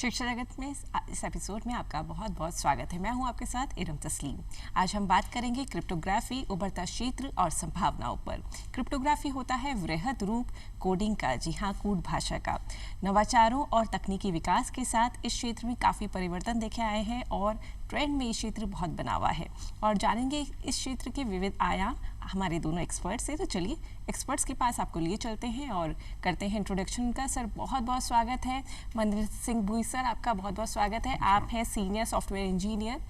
शिक्षा जगत में इस एपिसोड में आपका बहुत बहुत स्वागत है। मैं हूं आपके साथ इरम तस्लीम। आज हम बात करेंगे क्रिप्टोग्राफी, उभरता क्षेत्र और संभावनाओं पर। क्रिप्टोग्राफी होता है वृहद रूप कोडिंग का, जी हाँ, कूट भाषा का। नवाचारों और तकनीकी विकास के साथ इस क्षेत्र में काफ़ी परिवर्तन देखे आए हैं और ट्रेंड में ये क्षेत्र बहुत बना हुआ है। और जानेंगे इस क्षेत्र के विविध आयाम हमारे दोनों एक्सपर्ट्स से। तो चलिए एक्सपर्ट्स के पास आपको लिए चलते हैं और करते हैं इंट्रोडक्शन का। सर बहुत बहुत स्वागत है। मनिंदर सिंह भुई सर, आपका बहुत बहुत स्वागत है। आप हैं senior software engineer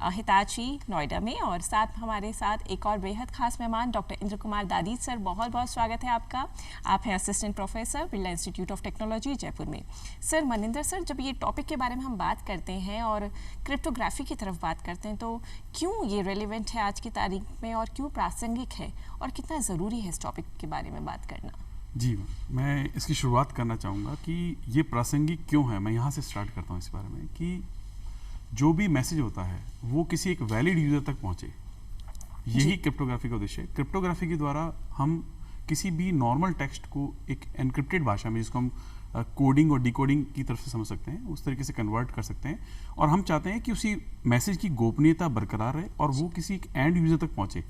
Hitachi Noida में, और साथ हमारे साथ एक और बेहद खास मेहमान डॉक्टर इंद्र कुमार दादीज सर, बहुत बहुत स्वागत है आपका। आप हैं assistant professor Birla institute of technology Jaipur में। सर मनिंदर सर, जब ये टॉपिक के बारे में हम बात करते हैं और क्रिप्टोग्राफी की तरफ बात करते हैं, तो क्यों ये रेलिवेंट है आज की तारीख में और क्यों प्रासंगिक है और कितना ज़रूरी है इस टॉपिक के बारे में बात करना? जी, मैं इसकी शुरुआत करना चाहूँगा कि ये प्रासंगिक क्यों है। मैं यहाँ से स्टार्ट करता हूँ इस बारे में कि जो भी मैसेज होता है वो किसी एक वैलिड यूज़र तक पहुँचे, यही क्रिप्टोग्राफी का उद्देश्य है। क्रिप्टोग्राफी के द्वारा हम किसी भी नॉर्मल टेक्स्ट को एक एनक्रिप्टेड भाषा में, जिसको हम कोडिंग और डिकोडिंग की तरफ से समझ सकते हैं, उस तरीके से कन्वर्ट कर सकते हैं। और हम चाहते हैं कि उसी मैसेज की गोपनीयता बरकरार रहे और वो किसी एक एंड यूज़र तक पहुँचे।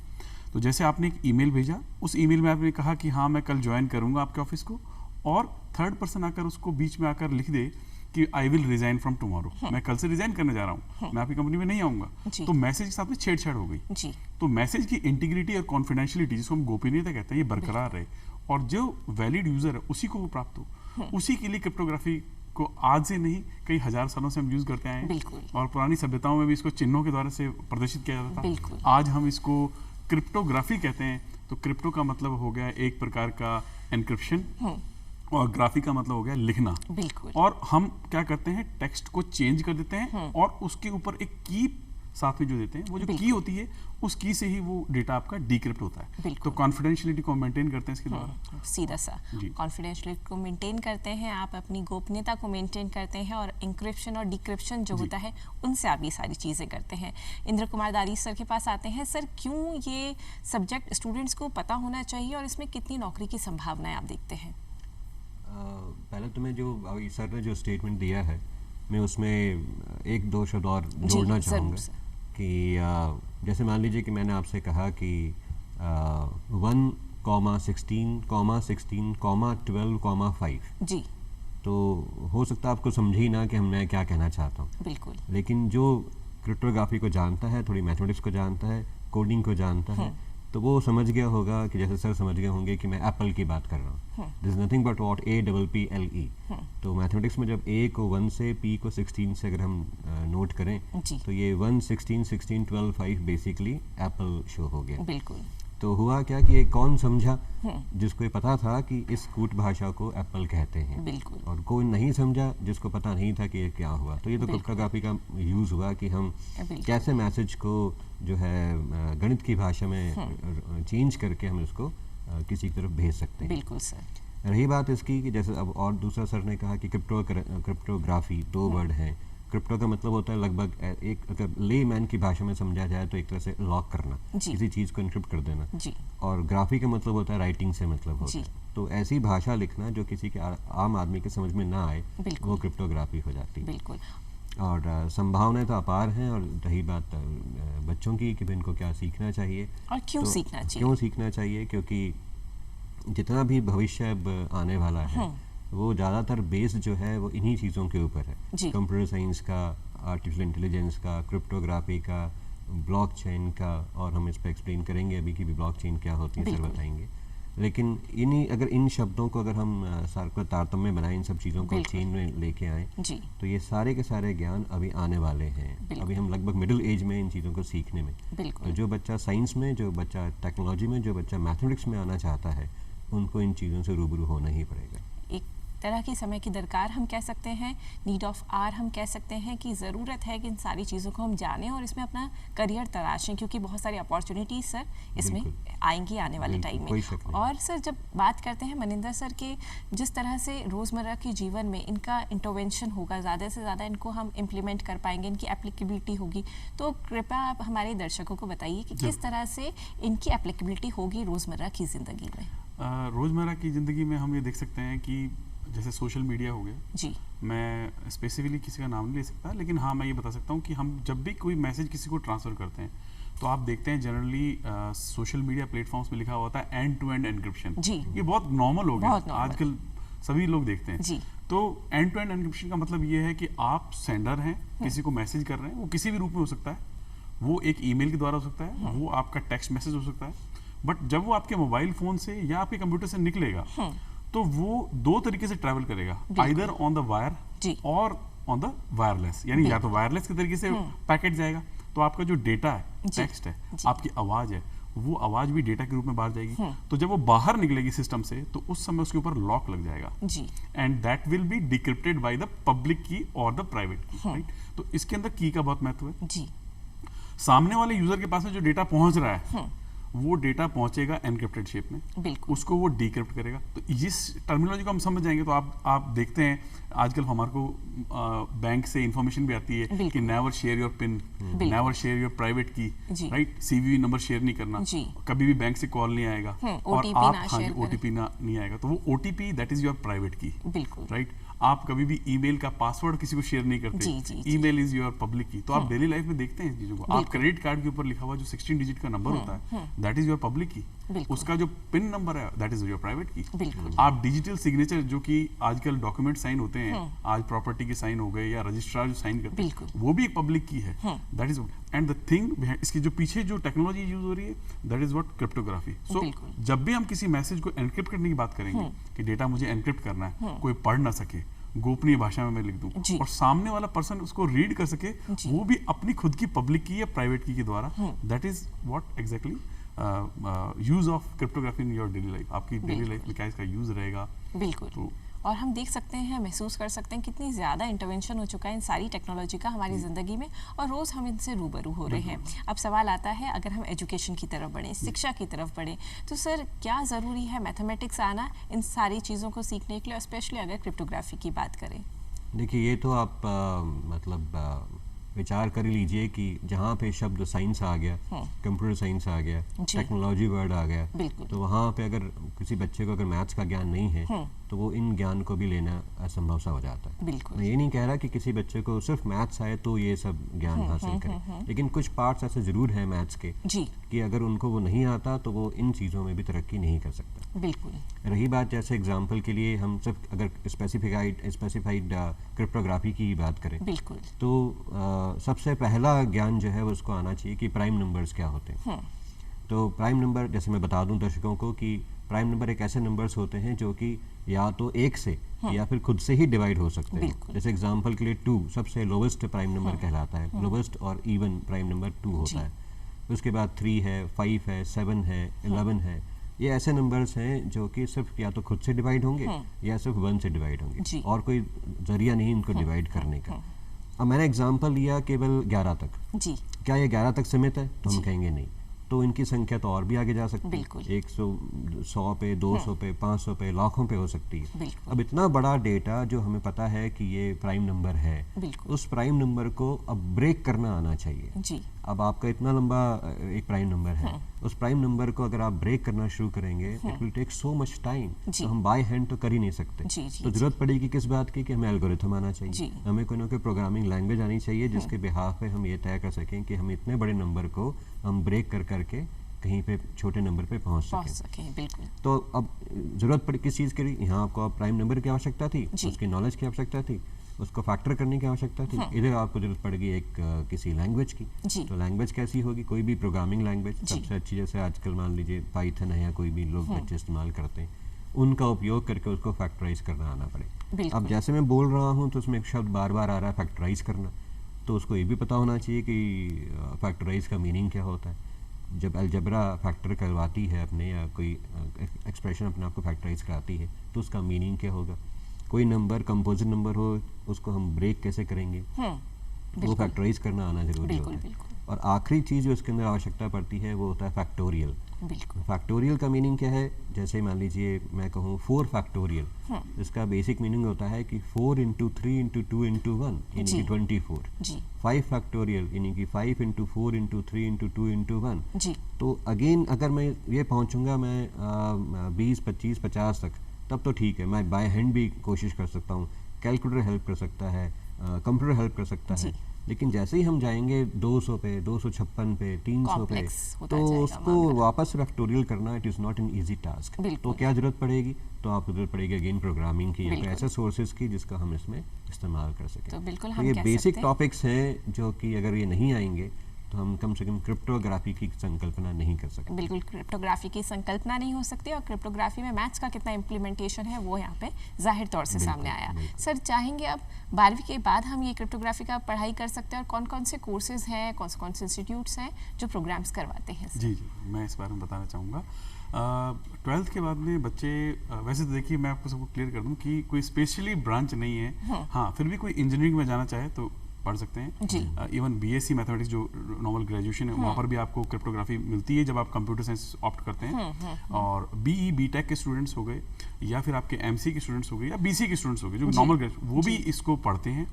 तो जैसे आपने एक ईमेल भेजा, उस ईमेल में आपने कहा कि हाँ मैं कल ज्वाइन करूँगा आपके ऑफिस को, और थर्ड पर्सन आकर उसको बीच में आकर लिख दे कि I will resign from tomorrow, मैं कल से रिजाइन करने जा रहा हूँ, मैं आपकी कंपनी में नहीं आऊँगा, तो मैसेज के साथ में छेड़छाड़ हो गई जी। तो मैसेज की इंटीग्रिटी और कॉन्फिडेंशियलिटी, जिसको हम गोपनीयता कहते हैं, ये बरकरार रहे और जो वैलिड यूजर है उसी को वो प्राप्त हो। उसी के लिए क्रिप्टोग्राफी को आज से नहीं, कई हजार सालों से हम यूज करते आए हैं और पुरानी सभ्यताओं में भी इसको चिन्हों के द्वारा से प्रदर्शित किया जाता था। आज हम इसको क्रिप्टोग्राफी कहते हैं। तो क्रिप्टो का मतलब हो गया एक प्रकार का एनक्रिप्शन और ग्राफी का मतलब हो गया लिखना। और हम क्या करते हैं, टेक्स्ट को चेंज कर देते हैं और उसके ऊपर एक की साथ में जो देते हैं, वो जो की होती है उस की से ही वो डेटा आपका डिक्रिप्ट होता है। तो कॉन्फिडेंशियलिटी को मेंटेन करते हैं इसके द्वारा। सीधा सा कॉन्फिडेंशियलिटी को मेंटेन करते हैं आप, अपनी गोपनीयता को मेंटेन करते हैं, और इंक्रिप्शन और डिक्रिप्शन जो होता है उनसे आप ये सारी चीज़ें करते हैं। इंद्र कुमार दादीज सर के पास आते हैं। सर, क्यों ये सब्जेक्ट स्टूडेंट्स को पता होना चाहिए और इसमें कितनी नौकरी की संभावनाएं आप देखते हैं? पहले तो मैं जो अभी सर ने जो स्टेटमेंट दिया है, मैं उसमें एक दो शब्द और जोड़ना चाहूँगा कि जैसे मान लीजिए कि मैंने आपसे कहा कि 1,16,16,12,5 जी, तो हो सकता है आपको समझे ही ना कि मैं क्या कहना चाहता हूँ। बिल्कुल। लेकिन जो क्रिप्टोग्राफी को जानता है, थोड़ी मैथमेटिक्स को जानता है, कोडिंग को जानता है, तो वो समझ गया होगा कि जैसे सर समझ गए होंगे कि मैं एप्पल की बात कर रहा हूँ। This is nothing but what APPLE। तो मैथमेटिक्स में जब A को 1 से, P को 16 से अगर हम नोट करें, तो ये 1, 16, 16, 12, 5 बेसिकली एप्पल शो हो गया। बिल्कुल। तो हुआ क्या कि एक कौन समझा, जिसको ये पता था कि इस कूट भाषा को एप्पल कहते हैं। बिल्कुल। और कोई नहीं समझा, जिसको पता नहीं था कि ये क्या हुआ। तो ये तो क्रिप्टोग्राफी का यूज़ हुआ कि हम कैसे मैसेज को जो है गणित की भाषा में चेंज करके हम इसको किसी की तरफ भेज सकते हैं। बिल्कुल सर। रही बात इसकी कि जैसे अब और दूसरा सर ने कहा कि क्रिप्टोग्राफी दो वर्ड हैं। क्रिप्टो का मतलब होता है लगभग एक, अगर ले मैन की भाषा में समझा जाए तो एक तरह से लॉक करना, किसी चीज़ को एन्क्रिप्ट कर देना जी। और ग्राफी का मतलब होता है राइटिंग से मतलब होता है। तो ऐसी भाषा लिखना जो किसी के आम आदमी के समझ में ना आए, वो क्रिप्टोग्राफी हो जाती है। बिल्कुल। और संभावनाएं तो अपार हैं। और रही बात बच्चों की कि इनको क्या सीखना चाहिए और क्यों सीखना चाहिए, क्यों सीखना चाहिए, क्योंकि जितना भी भविष्य अब आने वाला है वो ज़्यादातर बेस जो है वो इन्हीं चीज़ों के ऊपर है। कंप्यूटर साइंस का, आर्टिफिशियल इंटेलिजेंस का, क्रिप्टोग्राफी का, ब्लॉकचेन का, और हम इस पर एक्सप्लेन करेंगे अभी कि ब्लॉकचेन क्या होती है, सर बताएंगे। लेकिन अगर इन शब्दों को अगर हम सार को तारतम्य बनाएं, इन सब चीज़ों को चेन में लेके आएँ, तो ये सारे के सारे ज्ञान अभी आने वाले हैं। अभी हम लगभग मिडिल एज में इन चीज़ों को सीखने में। तो जो बच्चा साइंस में, जो बच्चा टेक्नोलॉजी में, जो बच्चा मैथमेटिक्स में आना चाहता है, उनको इन चीज़ों से रूबरू होना ही पड़ेगा। एक तरह की समय की दरकार हम कह सकते हैं, नीड ऑफ आर हम कह सकते हैं, कि ज़रूरत है कि इन सारी चीज़ों को हम जानें और इसमें अपना करियर तराशें, क्योंकि बहुत सारी अपॉर्चुनिटीज सर इसमें आएंगी आने वाले टाइम में। और सर जब बात करते हैं मनिंदर सर के, जिस तरह से रोज़मर्रा के जीवन में इनका इंटरवेंशन होगा, ज़्यादा से ज़्यादा इनको हम इम्प्लीमेंट कर पाएंगे, इनकी एप्लीकेबिलिटी होगी, तो कृपया आप हमारे दर्शकों को बताइए कि किस तरह से इनकी एप्लीकेबिलिटी होगी रोज़मर्रा की ज़िंदगी में। रोज़मर्रा की ज़िंदगी में हम ये देख सकते हैं कि जैसे सोशल मीडिया हो गया जी, मैं स्पेसिफिकली किसी का नाम नहीं ले सकता, लेकिन हाँ मैं ये बता सकता हूँ कि हम जब भी कोई मैसेज किसी को ट्रांसफ़र करते हैं तो आप देखते हैं जनरली सोशल मीडिया प्लेटफॉर्म्स में लिखा होता है एंड टू एंड एन्क्रिप्शन। जी, ये बहुत नॉर्मल हो गया, बहुत normal। आजकल सभी लोग देखते हैं जी, तो एंड टू एंड एन्क्रिप्शन का मतलब ये है कि आप सेंडर हैं, किसी को मैसेज कर रहे हैं, वो किसी भी रूप में हो सकता है, वो एक ईमेल के द्वारा हो सकता है, वो आपका टेक्स्ट मैसेज हो सकता है, बट जब वो आपके मोबाइल फोन से या आपके कंप्यूटर से निकलेगा तो वो दो तरीके से ट्रैवल करेगा, आइदर ऑन द वायर और ऑन द वायरलेस, यानी या तो वायरलेस के तरीके से पैकेट जाएगा तो आपका जो डेटा है, टेक्स्ट है, आपकी आवाज है, वो आवाज भी डेटा के रूप में बाहर जाएगी। तो जब वो बाहर निकलेगी सिस्टम से तो उस समय उसके ऊपर लॉक लग जाएगा and that will be decrypted by the public की और द प्राइवेट की, राइट। तो इसके अंदर की का बहुत महत्व है जी, सामने वाले यूजर के पास में जो डेटा पहुंच रहा है वो डेटा पहुंचेगा एनक्रिप्टेड शेप में, बिल्कुल, उसको वो डिक्रिप्ट करेगा। तो इस टर्मिनोलॉजी को हम समझ जाएंगे तो आप देखते हैं आजकल हमारे को बैंक से इंफॉर्मेशन भी आती है कि never share your pin, never share your private की, राइट, सीवीवी नंबर शेयर नहीं करना, कभी भी बैंक से कॉल नहीं आएगा और आप ओटीपी नहीं आएगा, तो वो OTP that is your private की, राइट। आप कभी भी ईमेल का पासवर्ड किसी को शेयर नहीं करते, ईमेल इज योर पब्लिक की। तो आप डेली लाइफ में देखते हैं चीजों को, आप क्रेडिट कार्ड के ऊपर लिखा हुआ जो 16 डिजिट का नंबर होता है दैट इज योर पब्लिक की, उसका जो पिन नंबर है दैट इज योर प्राइवेट की। आप डिजिटल सिग्नेचर जो कि आजकल डॉक्यूमेंट साइन होते हैं, आज प्रॉपर्टी के साइन हो गए या रजिस्ट्रार जो साइन करते हैं वो भी एक पब्लिक की है, that is and the thing इसके जो पीछे जो टेक्नोलॉजी यूज हो रही है दैट इज व्हाट क्रिप्टोग्राफी। सो जब भी हम किसी मैसेज को एनक्रिप्ट करने की बात करेंगे कि डेटा मुझे एनक्रिप्ट करना है, कोई पढ़ ना सके, गोपनीय भाषा में मैं लिख दूं और सामने वाला पर्सन उसको रीड कर सके, वो भी अपनी खुद की पब्लिक की या प्राइवेट की के द्वारा, that is what exactly use of cryptography in your daily life. आपकी डेली लाइफ में क्या इसका यूज रहेगा, बिल्कुल। तो और हम देख सकते हैं, महसूस कर सकते हैं कितनी ज़्यादा इंटरवेंशन हो चुका है इन सारी टेक्नोलॉजी का हमारी ज़िंदगी में और रोज़ हम इनसे रूबरू हो रहे हैं। अब सवाल आता है, अगर हम एजुकेशन की तरफ बढ़ें, शिक्षा की तरफ बढ़ें, तो सर क्या ज़रूरी है मैथमेटिक्स आना इन सारी चीज़ों को सीखने के लिए, स्पेशली अगर क्रिप्टोग्राफी की बात करें? देखिए, ये तो आप मतलब विचार कर लीजिए कि जहाँ पे शब्द साइंस आ गया, कंप्यूटर साइंस आ गया, टेक्नोलॉजी वर्ड आ गया, तो वहाँ पे अगर किसी बच्चे को अगर मैथ्स का ज्ञान नहीं है तो वो इन ज्ञान को भी लेना असंभव सा हो जाता है। मैं ये नहीं कह रहा कि किसी बच्चे को सिर्फ मैथ्स आए तो ये सब ज्ञान हासिल करे, लेकिन कुछ पार्ट्स ऐसे जरूर हैं मैथ्स के कि अगर उनको वो नहीं आता तो वो इन चीज़ों में भी तरक्की नहीं कर सकता। बिल्कुल। रही बात जैसे एग्जाम्पल के लिए हम सिर्फ अगर स्पेसिफाइड क्रिप्टोग्राफी की बात करें, बिल्कुल, तो सबसे पहला ज्ञान जो है वो उसको आना चाहिए कि प्राइम नंबर्स क्या होते हैं। तो प्राइम नंबर, जैसे मैं बता दूं दर्शकों को कि प्राइम नंबर एक ऐसे नंबर्स होते हैं जो कि या तो एक से या फिर खुद से ही डिवाइड हो सकते हैं। जैसे एग्जांपल के लिए 2 सबसे लोवेस्ट प्राइम नंबर कहलाता है, लोवेस्ट और इवन प्राइम नंबर 2 होता है। उसके बाद 3 है, 5 है, 7 है, 11 है। ये ऐसे नंबर्स हैं जो कि सिर्फ या तो खुद से डिवाइड होंगे या सिर्फ 1 से डिवाइड होंगे और कोई जरिया नहीं इनको डिवाइड करने का। अब मैंने एग्जांपल लिया केवल 11 तक। क्या ये 11 तक सीमित है? तो हम कहेंगे नहीं, तो इनकी संख्या तो और भी आगे जा सकती है, 100, 100 पे, 200 पे, 500 पे, लाखों पे हो सकती है। अब इतना बड़ा डेटा जो हमें पता है कि ये प्राइम नंबर है, उस प्राइम नंबर को अब ब्रेक करना आना चाहिए। अब आपका इतना लंबा एक प्राइम नंबर है, उस प्राइम नंबर को अगर आप ब्रेक करना शुरू करेंगे, it will take so much time, तो हम बाय हैंड तो कर ही नहीं सकते। तो जरूरत पड़ेगी किस बात की कि हमें एल्गोरिथम आना चाहिए, हमें कोई ना कोई प्रोग्रामिंग लैंग्वेज आनी चाहिए जिसके बिहाफ पे हम ये तय कर सकें कि हम इतने बड़े नंबर को हम ब्रेक कर करके कहीं पे छोटे नंबर पे पहुंच सकें। बिल्कुल। तो अब जरूरत पड़ी किस चीज़ के लिए? यहाँ आपको प्राइम नंबर की आवश्यकता थी, उसकी नॉलेज की आवश्यकता थी, उसको फैक्टर करने की आवश्यकता थी। इधर आपको जरूरत पड़ेगी एक किसी लैंग्वेज की। तो लैंग्वेज कैसी होगी? कोई भी प्रोग्रामिंग लैंग्वेज सबसे अच्छी, जैसे आजकल मान लीजिए पाइथन है या कोई भी लोग बच्चे इस्तेमाल करते हैं, उनका उपयोग करके उसको फैक्टराइज करना आना पड़े। अब जैसे मैं बोल रहा हूँ तो उसमें एक शब्द बार बार आ रहा है फैक्टराइज करना, तो उसको ये भी पता होना चाहिए कि फैक्टराइज का मीनिंग क्या होता है। जब अलजबरा फैक्टर करवाती है अपने या कोई एक्सप्रेशन अपने आप को फैक्टराइज कराती है तो उसका मीनिंग क्या होगा। कोई नंबर कंपोजिट नंबर हो, उसको हम ब्रेक कैसे करेंगे, वो फैक्टराइज करना आना जरूरी होता है। और आखिरी चीज़ जो इसके अंदर आवश्यकता पड़ती है वो होता है फैक्टोरियल। फैक्टोरियल का मीनिंग क्या है? जैसे मान लीजिए मैं कहूँ 4 फैक्टोरियल, इसका बेसिक मीनिंग होता है कि 4 × 3 × 2 × 1 यानी कि 24। 5 फैक्टोरियल यानी कि 5 × 4 × 3 × 2 × 1। तो अगेन अगर मैं ये पहुँचूंगा मैं 20, 25, 50 तक, तब तो ठीक है, मैं बाय हैंड भी कोशिश कर सकता हूँ, कैलकुलेटर हेल्प कर सकता है, कंप्यूटर हेल्प कर सकता है। लेकिन जैसे ही हम जाएंगे 200 पे, 256 पे, 300 पे, तो उसको वापस फैक्टोरियल करना it is not an easy task. तो क्या ज़रूरत पड़ेगी? तो आपको ज़रूरत पड़ेगी अगेन प्रोग्रामिंग की या ऐसे सोर्सेज की जिसका हम इसमें इस्तेमाल कर सकें। तो बिल्कुल तो ये बेसिक टॉपिक्स हैं जो कि अगर ये नहीं आएंगे तो हम कम से कम क्रिप्टोग्राफी की संकल्पना नहीं कर सकते। बिल्कुल क्रिप्टोग्राफी की संकल्पना नहीं हो सकती, और क्रिप्टोग्राफी में मैथ्स का कितना इम्प्लीमेंटेशन है वो यहाँ पे जाहिर तौर से सामने आया। सर चाहेंगे अब 12वीं के बाद हम ये क्रिप्टोग्राफी का पढ़ाई कर सकते हैं, और कौन कौन से कोर्सेज हैं, कौन से इंस्टीट्यूट्स हैं जो प्रोग्राम्स करवाते हैं? जी मैं इस बारे में बताना चाहूँगा। 12th के बाद में बच्चे वैसे तो देखिए मैं आपको सबको क्लियर कर दूं कि कोई स्पेशली ब्रांच नहीं है। हाँ, फिर भी कोई इंजीनियरिंग में जाना चाहे तो पढ़ सकते हैं। इवन बीएससी मैथमेटिक्स जो नॉर्मल ग्रेजुएशन है वहाँ पर भी आपको क्रिप्टोग्राफी मिलती है जब आप कंप्यूटर साइंस ऑप्ट करते हैं। और बीई बीटेक के स्टूडेंट्स हो गए या फिर आपके एमसी के स्टूडेंट्स हो गए या बीसी के स्टूडेंट्स हो गए जो नॉर्मल ग्रेजुएट, वो भी इसको पढ़ते हैं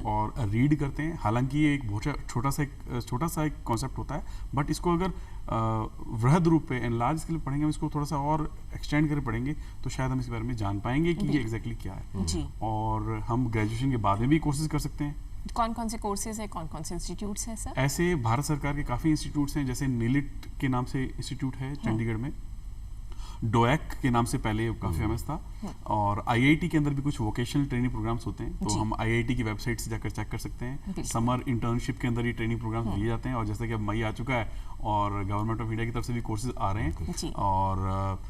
और रीड करते हैं। हालांकि ये एक बहुत छोटा सा एक कॉन्सेप्ट होता है, बट इसको अगर वृहद रूप पे एनलार्ज स्केल पढ़ेंगे, हम इसको थोड़ा सा और एक्सटेंड करके पढ़ेंगे तो शायद हम इस बारे में जान पाएंगे कि ये एग्जैक्टली क्या है। और हम ग्रेजुएशन के बाद में भी कोर्सेज कर सकते हैं। कौन कौन से कोर्सेज हैं, कौन कौन से इंस्टीट्यूट्स हैं सर? ऐसे भारत सरकार के काफ़ी इंस्टीट्यूट्स हैं, जैसे नीलिट के नाम से इंस्टीट्यूट है चंडीगढ़ में, डोएक के नाम से पहले काफ़ी फेमस था, और आईआईटी के अंदर भी कुछ वोकेशनल ट्रेनिंग प्रोग्राम्स होते हैं, तो हम आईआईटी की वेबसाइट से जाकर चेक कर सकते हैं। समर इंटर्नशिप के अंदर ये ट्रेनिंग प्रोग्राम दिए जाते हैं, और जैसे कि अब मई आ चुका है और गवर्नमेंट ऑफ इंडिया की तरफ से भी कोर्सेज आ रहे हैं, और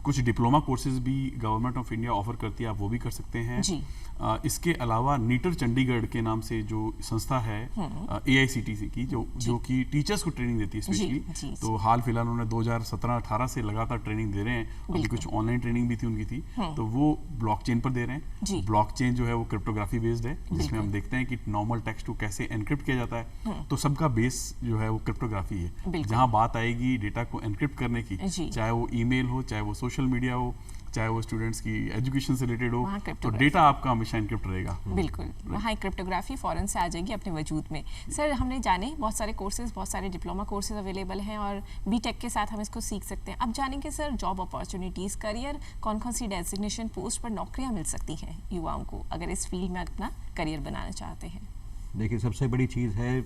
कुछ डिप्लोमा कोर्सेज भी गवर्नमेंट ऑफ इंडिया ऑफर करती है, आप वो भी कर सकते हैं। इसके अलावा नीटर चंडीगढ़ के नाम से जो संस्था है AICTE की जो कि टीचर्स को ट्रेनिंग देती है स्पेशली, तो हाल फिलहाल उन्होंने 2017-18 से लगातार ट्रेनिंग दे रहे हैं। अभी कुछ ऑनलाइन ट्रेनिंग भी थी उनकी थी, तो वो ब्लॉकचेन पर दे रहे हैं। ब्लॉकचेन जो है वो क्रिप्टोग्राफी बेस्ड है, जिसमें हम देखते हैं कि नॉर्मल टेक्स्ट को कैसे एनक्रिप्ट किया जाता है। तो सबका बेस जो है वो क्रिप्टोग्राफी है। जहाँ बात आएगी डेटा को एनक्रिप्ट करने की, चाहे वो ईमेल हो, चाहे वो सोशल मीडिया हो, चाहे वो स्टूडेंट्स की एजुकेशन से रिलेटेड हो, तो डेटा आपका हमेशा एनक्रिप्ट रहेगा। बिल्कुल, वहाँ क्रिप्टोग्राफी फौरन से आ जाएगी अपने वजूद में। सर हमने जाने बहुत सारे कोर्सेज, बहुत सारे डिप्लोमा कोर्सेज अवेलेबल हैं, और बीटेक के साथ हम इसको सीख सकते हैं। अब जानेंगे सर जॉब अपॉर्चुनिटीज़, करियर, कौन कौन सी डेजिग्नेशन पोस्ट पर नौकरियाँ मिल सकती हैं युवाओं को अगर इस फील्ड में अपना करियर बनाना चाहते हैं? देखिए, सबसे बड़ी चीज़ है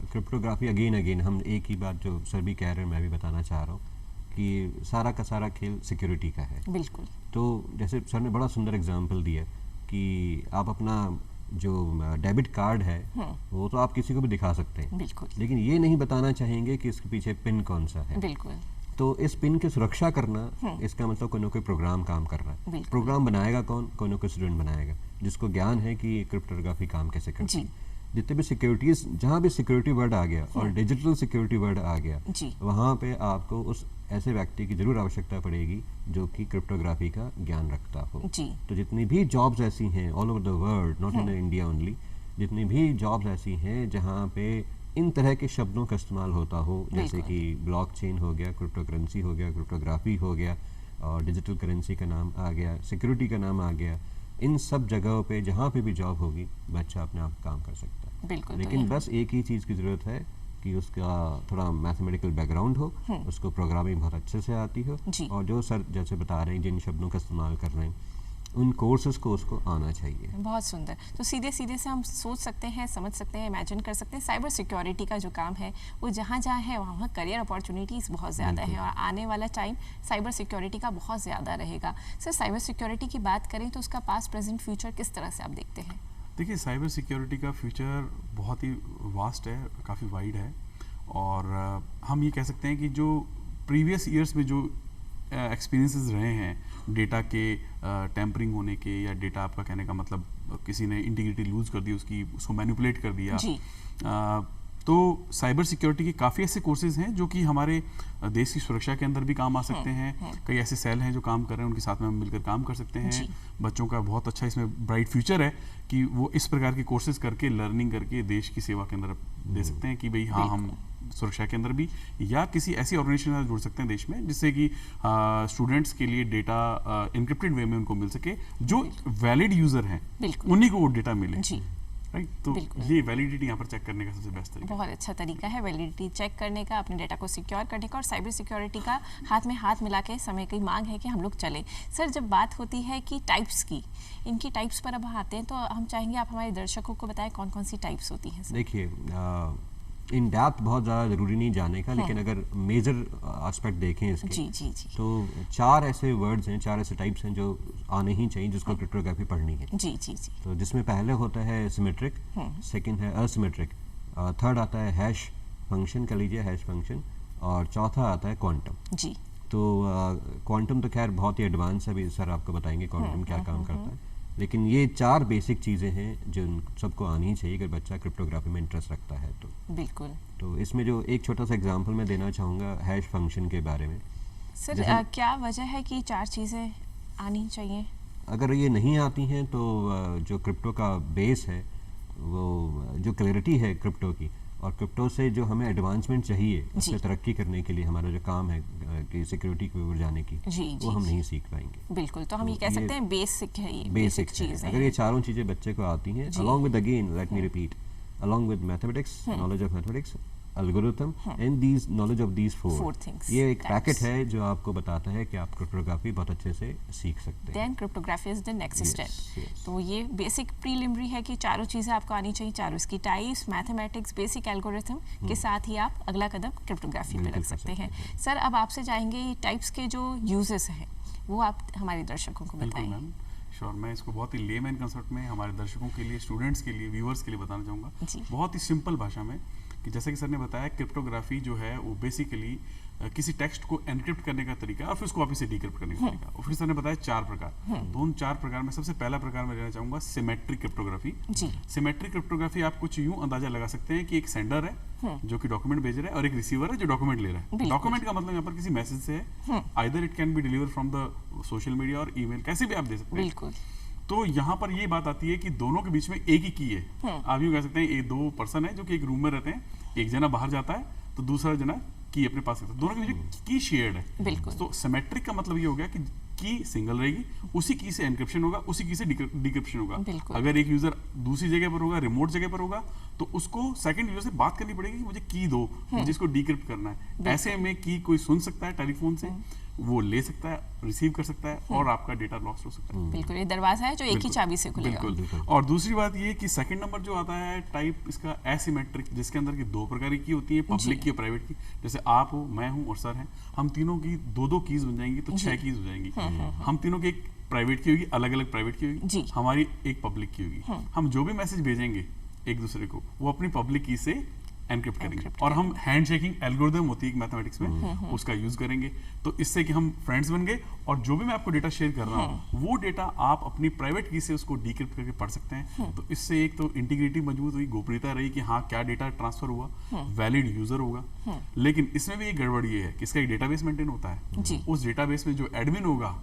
क्रिप्टोग्राफी। अगेन हम एक ही बात जो सर भी कह रहे हैं मैं भी बताना चाह रहा हूँ कि सारा का सारा खेल सिक्योरिटी का है। बिल्कुल। तो जैसे सर ने बड़ा सुंदर एग्जांपल दिया कि आप अपना जो डेबिट कार्ड है वो तो आप किसी को भी दिखा सकते हैं, बिल्कुल, लेकिन ये नहीं बताना चाहेंगे कि इसके पीछे पिन कौन सा है। बिल्कुल। तो इस पिन की सुरक्षा करना, इसका मतलब कोई ना कोई प्रोग्राम काम कर रहा है। प्रोग्राम बनाएगा कौन? कोई ना कोई स्टूडेंट बनाएगा जिसको ज्ञान है कि क्रिप्टोग्राफी काम कैसे करती है। जितने भी सिक्योरिटीज, जहाँ भी सिक्योरिटी वर्ड आ गया और डिजिटल सिक्योरिटी वर्ड आ गया, वहाँ पे आपको उस ऐसे व्यक्ति की जरूर आवश्यकता पड़ेगी जो कि क्रिप्टोग्राफी का ज्ञान रखता हो। तो जितनी भी जॉब्स ऐसी हैं all over the world, not in India only, जितनी भी जॉब्स ऐसी हैं जहाँ पे इन तरह के शब्दों का इस्तेमाल होता हो, जैसे कि ब्लॉकचेन हो गया, क्रिप्टो करेंसी हो गया, क्रिप्टोग्राफी हो गया, और डिजिटल करेंसी का नाम आ गया, सिक्योरिटी का नाम आ गया, इन सब जगहों पे जहाँ पे भी जॉब होगी बच्चा अपने आप काम कर सकता है। बिल्कुल। लेकिन बस एक ही चीज़ की ज़रूरत है कि उसका थोड़ा मैथमेटिकल बैकग्राउंड हो, उसको प्रोग्रामिंग बहुत अच्छे से आती हो, और जो सर जैसे बता रहे हैं जिन शब्दों का इस्तेमाल कर रहे हैं उन कोर्सेज को उसको आना चाहिए। बहुत सुंदर। तो सीधे सीधे से हम सोच सकते हैं, समझ सकते हैं, इमेजिन कर सकते हैं साइबर सिक्योरिटी का जो काम है वो जहाँ जहाँ है वहाँ करियर अपॉर्चुनिटीज़ बहुत ज़्यादा है, और आने वाला टाइम साइबर सिक्योरिटी का बहुत ज़्यादा रहेगा। सर साइबर सिक्योरिटी की बात करें तो उसका पास्ट प्रेजेंट फ्यूचर किस तरह से आप देखते हैं? देखिए, साइबर सिक्योरिटी का फ्यूचर बहुत ही वास्ट है, काफ़ी वाइड है, और हम ये कह सकते हैं कि जो प्रीवियस ईयर्स में जो एक्सपीरियंसेस रहे हैं डेटा के टेम्परिंग होने के, या डेटा आपका कहने का मतलब किसी ने इंटीग्रिटी लूज कर दी उसको मैनिपुलेट कर दिया, तो साइबर सिक्योरिटी के काफ़ी ऐसे कोर्सेज हैं जो कि हमारे देश की सुरक्षा के अंदर भी काम आ सकते हैं। कई ऐसे सेल हैं जो काम कर रहे हैं, उनके साथ में हम मिलकर काम कर सकते हैं। बच्चों का बहुत अच्छा इसमें ब्राइट फ्यूचर है कि वो इस प्रकार के कोर्सेज करके, लर्निंग करके देश की सेवा के अंदर दे सकते हैं कि भाई हाँ, हम सुरक्षा के अंदर भी या किसी ऐसी ऑर्गेनाइजेशन से जुड़ सकते हैं देश में जिससे कि स्टूडेंट्स के लिए डेटा इनक्रिप्टेड वे में उनको मिल सके, जो वैलिड यूजर हैं उन्हीं को वो डेटा मिले। राइट। तो ये वैलिडिटी यहाँ पर चेक करने का सबसे बेस्ट तरीका, बहुत अच्छा तरीका है वैलिडिटी चेक करने का, अपने डेटा को सिक्योर करने का, और साइबर सिक्योरिटी का हाथ में हाथ मिला के समय की मांग है कि हम लोग चलें। सर, जब बात होती है कि टाइप्स की, इनकी टाइप्स पर अब आते हैं, तो हम चाहेंगे आप हमारे दर्शकों को बताएं कौन कौन सी टाइप्स होती हैं। देखिए, इन डेप्थ बहुत ज़्यादा ज़रूरी नहीं जाने का, लेकिन अगर मेजर एस्पेक्ट देखें इसके, जी, तो 4 ऐसे वर्ड्स हैं, 4 ऐसे टाइप्स हैं जो आने ही चाहिए जिसको क्रिप्टोग्राफी पढ़नी है। जी। तो जिसमें पहले होता है सिमेट्रिक, सेकंड है असिमेट्रिक, थर्ड आता है हैश फंक्शन, कह लीजिए हैश फंक्शन, और चौथा आता है क्वांटम। जी। तो क्वांटम तो खैर बहुत ही एडवांस है, अभी सर आपको बताएंगे क्वांटम क्या काम करता है, लेकिन ये 4 बेसिक चीज़ें हैं जो सबको आनी चाहिए अगर बच्चा क्रिप्टोग्राफी में इंटरेस्ट रखता है तो। बिल्कुल। तो इसमें जो एक छोटा सा एग्जांपल मैं देना चाहूँगा हैश फंक्शन के बारे में। सर, क्या वजह है कि 4 चीज़ें आनी चाहिए? अगर ये नहीं आती हैं तो जो क्रिप्टो का बेस है, वो जो क्लैरिटी है क्रिप्टो की, और क्रिप्टो से जो हमें एडवांसमेंट चाहिए उससे तरक्की करने के लिए हमारा जो काम है कि सिक्योरिटी की ओर जाने की, वो हम नहीं सीख पाएंगे। बिल्कुल। तो हम ये कह सकते हैं बेसिक है, ये बेसिक चीज़ है। अगर ये चारों चीज़ें बच्चे को आती हैं, along with, again let me repeat, along with mathematics, knowledge of mathematics, algorithm, and these knowledge of these four things, ये एक पैकेट है जो आपको बताता है कि आप क्रिप्टोग्राफी बहुत अच्छे से सीख सकते हैं। Then cryptography is the next step. तो ये बेसिक प्रीलिमिनरी है कि चारों चीज़ें आपको आनी चाहिए, चारों इसकी टाइप्स, मैथमेटिक्स, बेसिक एल्गोरिथम के साथ ही आप अगला कदम क्रिप्टोग्राफी पे रख सकते हैं। सर, अब आपसे चाहेंगे ये टाइप्स के जो यूजेस हैं वो आप हमारे दर्शकों को बताएं। श्योर, मैं इसको बहुत ही लेमैन कंसेप्ट में हमारे दर्शकों के लिए, स्टूडेंट्स के लिए, व्यूअर्स के लिए बताना चाहूँगा, बहुत ही सिंपल भाषा में, कि जैसे कि सर ने बताया क्रिप्टोग्राफी जो है वो बेसिकली किसी टेक्स्ट को एनक्रिप्ट करने का तरीका और फिर उसको वापस से डिक्रिप्ट करने का तरीका। और फिर सर ने बताया 4 प्रकार। तो उन 4 प्रकार में सबसे पहला प्रकार मैं लेना चाहूँगा सिमेट्रिक क्रिप्टोग्राफी। सिमेट्रिक क्रिप्टोग्राफी आप कुछ यूँ अंदाजा लगा सकते हैं कि एक सेंडर है जो कि डॉक्यूमेंट भेज रहा है और एक रिसीवर है जो डॉक्यूमेंट ले रहा है। डॉक्यूमेंट का मतलब यहाँ पर किसी मैसेज से है, either it can be deliver from the social media और ईमेल, कैसे भी आप दे सकते हैं। तो यहाँ पर ये बात आती है कि दोनों के बीच में एक ही की है। आप यूँ कह सकते हैं ये 2 पर्सन है जो कि एक रूम में रहते हैं, एक जना बाहर जाता है तो दूसरा जना की अपने पास रखता है, दोनों के बीच में की शेयर्ड है। तो सिमेट्रिक का मतलब ये हो गया कि की सिंगल रहेगी, उसी की से एनक्रिप्शन होगा, उसी की से डिक्रिप्शन होगा। अगर एक यूजर दूसरी जगह पर होगा, रिमोट जगह पर होगा, तो उसको सेकंड यूजर से बात करनी पड़ेगी कि मुझे की दो, मुझे इसको डिक्रिप्ट करना है। ऐसे में की कोई सुन सकता है टेलीफोन से, वो ले सकता है, रिसीव कर सकता है और आपका डेटा लॉस्ट हो सकता है। बिल्कुल, ये दरवाजा है जो एक ही चाबी से खुलेगा। बिल्कुल। और दूसरी बात ये कि सेकंड नंबर जो आता है टाइप इसका एसिमेट्रिक, जिसके अंदर की 2 प्रकार की होती है, पब्लिक की और प्राइवेट की। जैसे आप हो, मैं हूँ और सर हैं, हम तीनों की 2-2 कीज बन जाएंगी तो 6 कीज हो जाएंगी। हम तीनों की एक प्राइवेट की होगी, अलग अलग प्राइवेट की होगी, हमारी एक पब्लिक की होगी। हम जो भी मैसेज भेजेंगे एक दूसरे को, वो अपनी पब्लिक की से एनक्रिप्ट करेंगे और हम हैंड शेकिंग एल्गोरिथम होती है मैथमेटिक्स में, उसका यूज करेंगे। तो इससे कि हम फ्रेंड्स बन गए और जो भी मैं आपको डेटा शेयर कर रहा हूँ वो डेटा आप अपनी प्राइवेट की से उसको डिक्रिप्ट करके पढ़ सकते हैं। तो इससे एक तो इंटीग्रिटी मजबूत हुई, गोपनीयता रही कि हाँ क्या डेटा ट्रांसफर हुआ, वैलिड यूजर होगा। लेकिन इसमें भी एक गड़बड़ ये है कि इसका एक डेटाबेस मेंटेन होता है, उस डेटाबेस में जो एडमिन होगा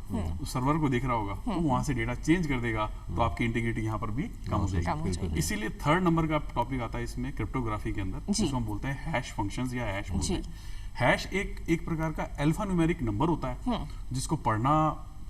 उस सर्वर को देख रहा होगा, वो वहां से डेटा चेंज कर देगा, तो आपकी इंटीग्रिटी यहाँ पर भी कम हो जाएगी। इसीलिए 3rd नंबर का टॉपिक आता है इसमें क्रिप्टोग्राफी के अंदर, जिसको हम बोलते हैं हैश फंक्शंस या हैश बोलते हैं। हैश एक प्रकार का अल्फा न्यूमेरिक नंबर होता है जिसको पढ़ना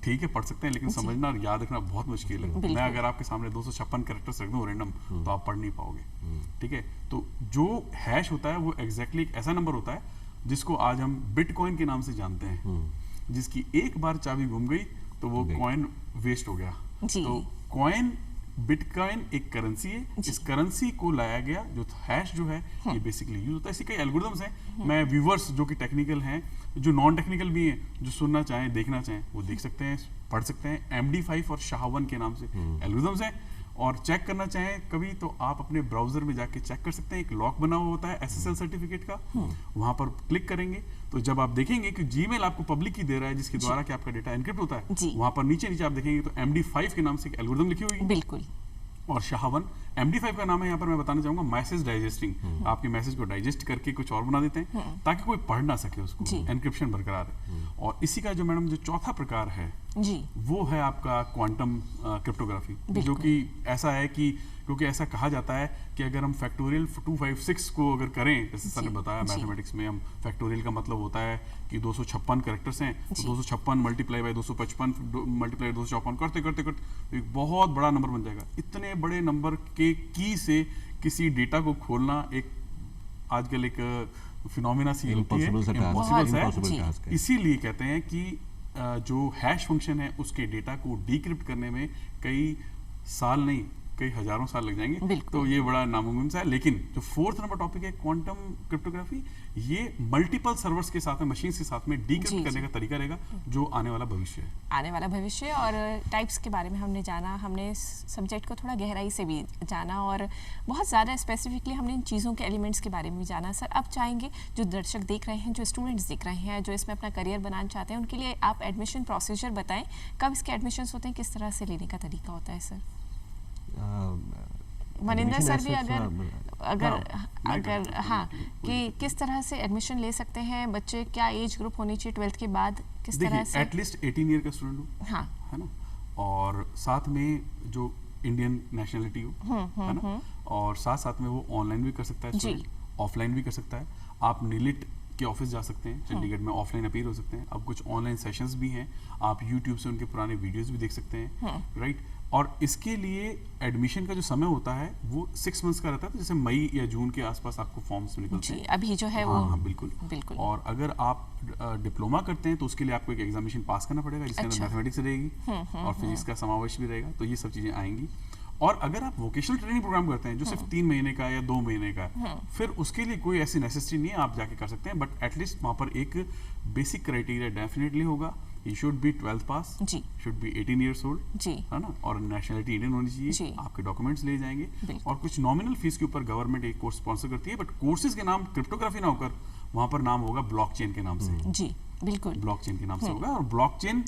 ठीक है, पढ़ सकते हैं, लेकिन समझना और याद रखना बहुत मुश्किल है। मैं अगर आपके सामने 256 कैरेक्टर्स रख दूं रैंडम, तो आप पढ़ नहीं पाओगे। ठीक है, तो जो हैश होता है वो एग्जैक्टली एक ऐसा नंबर होता है जिसको आज हम बिटकॉइन के नाम से जानते हैं, जिसकी एक बार चाबी गुम गई तो वो कॉइन वेस्ट हो गया। तो कॉइन, बिटकॉइन एक करेंसी है, इस करेंसी को लाया गया जो हैश जो है ये बेसिकली यूज होता है। इसी कई एल्गोरिथम्स हैं, मैं व्यूअर्स जो कि टेक्निकल हैं, जो नॉन टेक्निकल भी हैं, जो सुनना चाहें, देखना चाहें, वो देख सकते हैं, पढ़ सकते हैं। MD5 और SHA-1 के नाम से एल्गोरिथम्स हैं। और चेक करना चाहें कभी तो आप अपने ब्राउजर में जाके चेक कर सकते हैं, एक लॉक बना हुआ होता है SSL सर्टिफिकेट का, वहां पर क्लिक करेंगे तो जब आप देखेंगे कि जीमेल आपको पब्लिक की दे रहा है जिसके द्वारा कि आपका डेटा एनक्रिप्ट होता है, वहां पर नीचे आप देखेंगे तो MD5 के नाम से एक एल्गोरिथम लिखी हुई है। बिल्कुल। और SHA-1, MD5 का नाम है यहाँ पर मैं बताना चाहूंगा मैसेज डाइजेस्टिंग। आपके मैसेज को डाइजेस्ट करके कुछ और बना देते हैं ताकि कोई पढ़ ना सके उसको, एनक्रिप्शन बरकरार है। और इसी का जो मैडम जो चौथा प्रकार है जी, वो है आपका क्वांटम क्रिप्टोग्राफी, जो कि ऐसा है कि क्योंकि ऐसा कहा जाता है कि अगर हम फैक्टोरियल 256 को अगर करें, जैसे सर ने बताया मैथमेटिक्स में हम फैक्टोरियल का मतलब होता है कि 256 कैरेक्टर्स हैं, तो 256 मल्टीप्लाई बाय 255 मल्टीप्लाई 254 करते करते करते एक बहुत बड़ा नंबर बन जाएगा। इतने बड़े नंबर के की से किसी डेटा को खोलना एक आजकल एक फिनोमिना सी होती है, इम्पॉसिबल है। इसीलिए कहते हैं कि जो हैश फंक्शन है उसके डेटा को डिक्रिप्ट करने में कई साल नहीं, कई हजारों साल लग जाएंगे, तो ये बड़ा नामुमकिन सा है। लेकिन जो फोर्थ नंबर टॉपिक है क्वांटम क्रिप्टोग्राफी, ये मल्टीपल सर्वर्स के साथ में, मशीन के साथ में डिक्रिप्ट करने का तरीका रहेगा, जो आने वाला भविष्य है। आने वाला भविष्य और टाइप्स के बारे में हमने जाना, हमने सब्जेक्ट को थोड़ा गहराई से भी जाना और बहुत ज़्यादा स्पेसिफिकली हमने इन चीज़ों के एलिमेंट्स के बारे में भी जाना। सर अब चाहेंगे जो दर्शक देख रहे हैं, जो स्टूडेंट्स देख रहे हैं, जो इसमें अपना करियर बनाना चाहते हैं, उनके लिए आप एडमिशन प्रोसीजर बताएं, कब इसके एडमिशन्स होते हैं, किस तरह से लेने का तरीका होता है सर? मनिंदर सर भी अगर हाँ कि किस तरह से एडमिशन ले सकते हैं बच्चे, क्या एज ग्रुप होनी चाहिए 12th के बाद, किस तरह से? एटलीस्ट 18 ईयर का स्टूडेंट हो, हाँ, है ना, और साथ में जो इंडियन नेशनलिटी हो, है ना, और साथ साथ में वो ऑनलाइन भी कर सकता है स्टूडेंट, ऑफलाइन भी कर सकता है। आप नीलिट के ऑफिस जा सकते हैं, चंडीगढ़ में ऑफलाइन अपीयर हो सकते हैं। अब कुछ ऑनलाइन सेशंस भी हैं, आप यूट्यूब से उनके पुराने वीडियोस भी देख सकते हैं, राइट। और इसके लिए एडमिशन का जो समय होता है वो 6 मंथ्स का रहता है, तो जैसे मई या जून के आसपास आपको फॉर्म्स निकलते हैं अभी जो है वो। हाँ, बिल्कुल। और अगर आप डिप्लोमा करते हैं तो उसके लिए आपको एक एग्जामिनेशन पास करना पड़ेगा, जिसके अंदर मैथमेटिक्स रहेगी और फिजिक्स का समावेश भी रहेगा, तो ये सब चीजें आएंगी। और अगर आप वोकेशनल ट्रेनिंग प्रोग्राम करते हैं जो सिर्फ 3 महीने का या 2 महीने का, फिर उसके लिए कोई ऐसी नेसेसिटी नहीं है, आप जाके कर सकते हैं, बट एटलीस्ट वहां पर एक बेसिक क्राइटेरिया डेफिनेटली होगा, he should be 12th pass, should be 18 years old, है ना, और नेशनलिटी इंडियन होनी चाहिए, आपके डॉक्यूमेंट्स ले जाएंगे, और कुछ नॉमिनल फीस के ऊपर गवर्नमेंट एक कोर्स स्पॉन्सर करती है, बट कोर्सेज के नाम क्रिप्टोग्राफी ना होकर वहां पर नाम होगा ब्लॉकचेन के नाम से। जी बिल्कुल, ब्लॉकचेन के नाम से होगा। और ब्लॉकचेन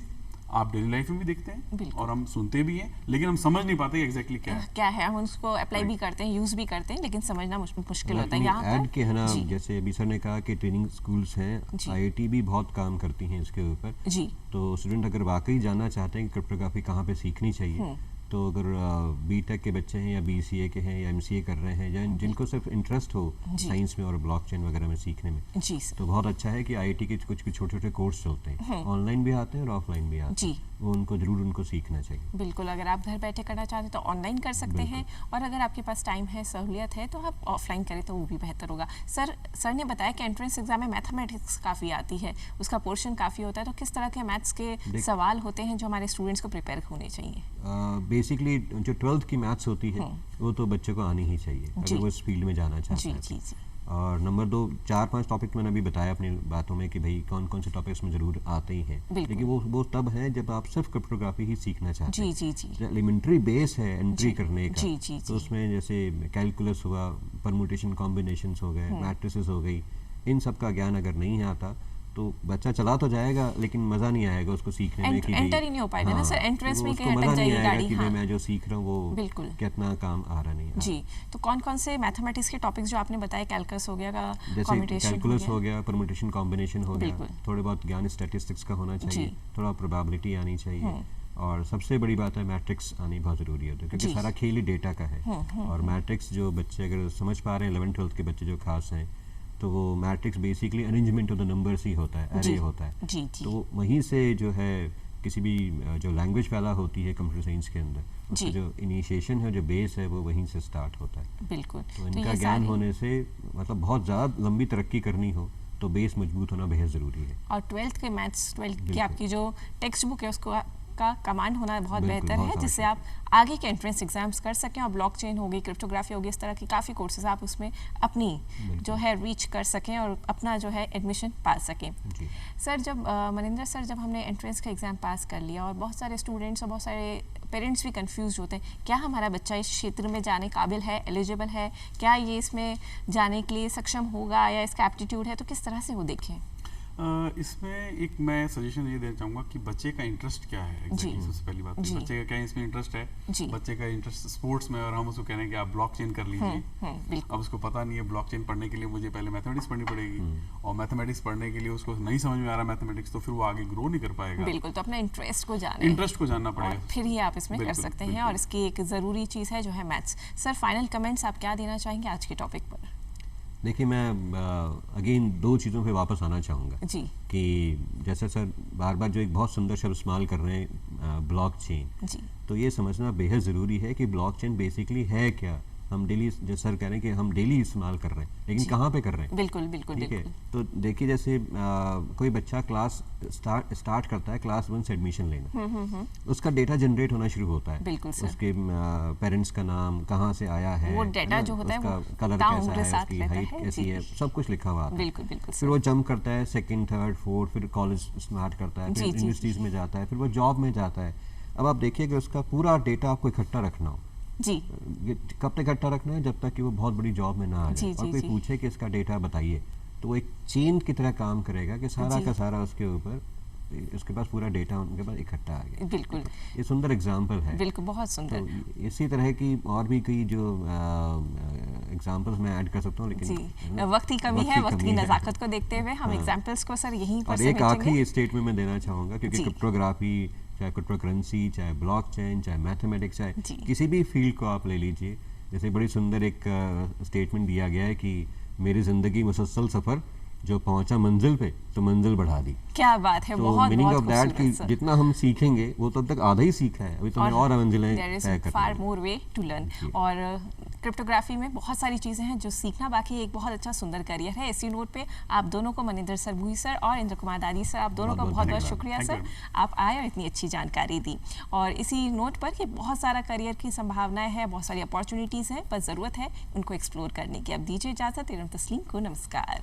आप डेली लाइफ में भी देखते हैं और हम सुनते भी हैं, लेकिन हम समझ नहीं पाते एग्जैक्टली क्या है। हम उसको अप्लाई भी करते हैं, यूज भी करते हैं, लेकिन समझना मुश्किल होता है। यहाँ ऐड के है ना, जैसे अभी सर ने कहा कि ट्रेनिंग स्कूल्स हैं, आईआईटी भी बहुत काम करती हैं इसके ऊपर जी। तो स्टूडेंट अगर वाकई जानना चाहते हैं कि क्रिप्टोग्राफी कहाँ पे सीखनी चाहिए, तो अगर बीटेक के बच्चे हैं या बीसीए के हैं या एमसीए कर रहे हैं, या जिनको सिर्फ इंटरेस्ट हो साइंस में और ब्लॉकचेन वगैरह में सीखने में, तो बहुत अच्छा है कि आईआईटी के कुछ छोटे छोटे कोर्स चलते हैं, ऑनलाइन भी आते हैं और ऑफलाइन भी आते हैं, वो उनको सीखना चाहिए। बिल्कुल, अगर आप घर बैठे करना चाहते हैं तो ऑनलाइन कर सकते हैं, और अगर आपके पास टाइम है, सहूलियत है, तो आप ऑफलाइन करें तो वो भी बेहतर होगा। सर ने बताया कि एंट्रेंस एग्जाम में मैथमेटिक्स काफ़ी आती है, उसका पोर्शन काफ़ी होता है, तो किस तरह के मैथ्स के सवाल होते हैं जो हमारे स्टूडेंट्स को प्रिपेयर होने चाहिए? बेसिकली जो 12th की मैथ्स होती है वो तो बच्चे को आनी ही चाहिए अगर वो इस फील्ड में जाना चाहता है। और नंबर 2, 4-5 टॉपिक मैंने अभी बताया अपनी बातों में कि भाई कौन कौन से टॉपिक्स में जरूर आते ही हैं, लेकिन वो तब है जब आप सिर्फ क्रिप्टोग्राफी ही सीखना चाहते हैं। एलिमेंट्री बेस है एंट्री करने का, तो उसमें जैसे कैलकुलस हुआ, परम्यूटेशन कॉम्बिनेशंस हो गए, मैट्रिसेस हो गई, इन सब का ज्ञान अगर नहीं आता तो बच्चा चला तो जाएगा लेकिन मजा नहीं आएगा उसको सीखने में, कि एंटर ही नहीं हो पाएगा ना सर, एंट्रेंस में कहीं अटक जाएगी गाड़ी। हाँ, मैं जो सीख रहा हूँ वो बिल्कुल कितना काम आ रहा नहीं जी। तो कौन कौन से मैथमेटिक्स के टॉपिक्स जो आपने बताए, कैलकुलस हो गया, जैसे कैलकुलस हो गया, परम्यूटेशन कॉम्बिनेशन हो गया, थोड़े बहुत ज्ञान स्टैटिस्टिक्स का होना चाहिए, थोड़ा प्रोबेबिलिटी आनी चाहिए, और सबसे बड़ी बात है मैट्रिक्स आनी बहुत जरूरी है, क्योंकि सारा खेल ही डेटा का है। और मैट्रिक्स जो बच्चे अगर समझ पा रहे हैं 11th-12th के बच्चे जो खास हैं, तो वो matrix basically arrangement of the numbers ही होता है, एरे होता है। तो वहीं से जो है किसी भी जो लैंग्वेज पैदा होती है कंप्यूटर साइंस के अंदर, उसका जो इनिशिएशन है, जो बेस है, वो वहीं से स्टार्ट होता है। बिल्कुल। तो इनका ज्ञान होने से मतलब बहुत ज़्यादा लंबी तरक्की करनी हो तो बेस मजबूत होना बेहद ज़रूरी है। और 12th के मैथ्स, 12th की आपकी जो टेक्स्ट बुक है उसको का कमांड होना बहुत बेहतर है, जिससे आप आगे के एंट्रेंस एग्जाम्स कर सकें, और ब्लॉकचेन होगी, क्रिप्टोग्राफी होगी, इस तरह की काफ़ी कोर्सेज आप उसमें अपनी जो है रीच कर सकें और अपना जो है एडमिशन पा सकें। सर जब मनिंदर सर, जब हमने एंट्रेंस का एग्ज़ाम पास कर लिया और बहुत सारे स्टूडेंट्स और बहुत सारे पेरेंट्स भी कंफ्यूज होते हैं, क्या हमारा बच्चा इस क्षेत्र में जाने काबिल है, एलिजिबल है, क्या ये इसमें जाने के लिए सक्षम होगा, या इसका एप्टीट्यूड है, तो किस तरह से वो देखें? इसमें एक मैं सजेशन ये देना चाहूँगा कि बच्चे का इंटरेस्ट क्या है exactly, सबसे पहली बात बच्चे का क्या इसमें इंटरेस्ट है। बच्चे का इंटरेस्ट स्पोर्ट्स में और हम उसको कह रहे हैं कि आप ब्लॉकचेन कर लीजिए। अब उसको पता नहीं है ब्लॉकचेन पढ़ने के लिए मुझे पहले मैथमेटिक्स पढ़नी पड़ेगी और मैथमेटिक्स पढ़ने के लिए उसको नहीं समझ में आ रहा मैथमेटिक्स, तो फिर वो आगे ग्रो नहीं कर पाएगा। बिल्कुल, तो अपना इंटरेस्ट को जानना पड़ेगा, फिर ही आप इसमें कर सकते हैं। और इसकी एक ज़रूरी चीज़ है जो है मैथ्स। सर, फाइनल कमेंट्स आप क्या देना चाहेंगे आज के टॉपिक पर? देखिए, मैं अगेन दो चीज़ों पे वापस आना चाहूँगा जी कि जैसे सर बार बार जो एक बहुत सुंदर शब्द इस्तेमाल कर रहे हैं ब्लॉकचेन, जी, तो ये समझना बेहद ज़रूरी है कि ब्लॉकचेन बेसिकली है क्या। हम डेली, जैसे सर कह रहे हैं कि हम डेली इस्तेमाल कर रहे हैं, लेकिन कहाँ पे कर रहे हैं? बिल्कुल बिल्कुल ठीक है। बिल्कुल। तो देखिए, जैसे कोई बच्चा क्लास स्टार्ट करता है क्लास 1 से एडमिशन लेना, उसका डेटा जनरेट होना शुरू होता है। बिल्कुल सर। उसके पेरेंट्स का नाम, कहाँ से आया है, वो डेटा जो होता है वो कलर कैसा है, उसकी हाइट कैसी है, सब कुछ लिखा हुआ आता है। बिल्कुल बिल्कुल। फिर वो जंप करता है 2nd, 3rd, 4th, फिर कॉलेज स्टार्ट करता है, फिर यूनिवर्सिटीज़ में जाता है, फिर वो जॉब में जाता है। अब आप देखिए कि उसका पूरा डेटा आपको इकट्ठा रखना हो। जी, ये कब तक इकट्ठा रखना है? जब तक कि वो बहुत बड़ी जॉब में ना आ जाए और कोई पूछे कि इसका डेटा बताइए, तो वो एक चेन की तरह काम करेगा कि सारा का सारा उसके ऊपर, उसके पास पूरा डेटा उनके पास इकट्ठा आ गया। बिल्कुल, ये सुंदर एग्जाम्पल है। बिल्कुल, बहुत सुंदर। तो इसी तरह की और भी कई जो एग्जाम्पल्स मैं ऐड कर सकता हूँ, लेकिन वक्त की कमी है, वक्त की नज़ाकत को देखते हुए हम एग्जाम्पल्स को सर यहीं पर और एक आखिरी स्टेटमेंट मैं देना चाहूँगा, क्योंकि क्रिप्टोग्राफी, चाहे क्रिप्टोकरेंसी, चाहे ब्लॉकचेन, चाहे मैथमेटिक्स, चाहे किसी भी फील्ड को आप ले लीजिए, जैसे बड़ी सुंदर एक स्टेटमेंट दिया गया है कि मेरी ज़िंदगी मुसलसल सफ़र, जो पहुंचा मंजिल पे तो मंजिल बढ़ा दी। क्या बात है, तो बहुत मीनिंग ऑफ दैट कि खूबसूरत। जितना हम सीखेंगे वो तब तक आधा ही सीखा है, अभी तो हमें और मंजिलें तय करनी फार है। मोर वे टू लर्न। और क्रिप्टोग्राफी में बहुत सारी चीज़ें हैं जो सीखना बाकी है। एक बहुत अच्छा सुंदर करियर है। इसी नोट पे आप दोनों को, मनिंदर सर भूई सर और इंद्र कुमार दादी सर, आप दोनों का बहुत बहुत शुक्रिया सर, आप आए और इतनी अच्छी जानकारी दी। और इसी नोट पर कि बहुत सारा करियर की संभावनाएं हैं, बहुत सारी अपॉर्चुनिटीज़ हैं, बस ज़रूरत है उनको एक्सप्लोर करने की। अब दीजिए इजाज़त, इरम तस्लीम को नमस्कार।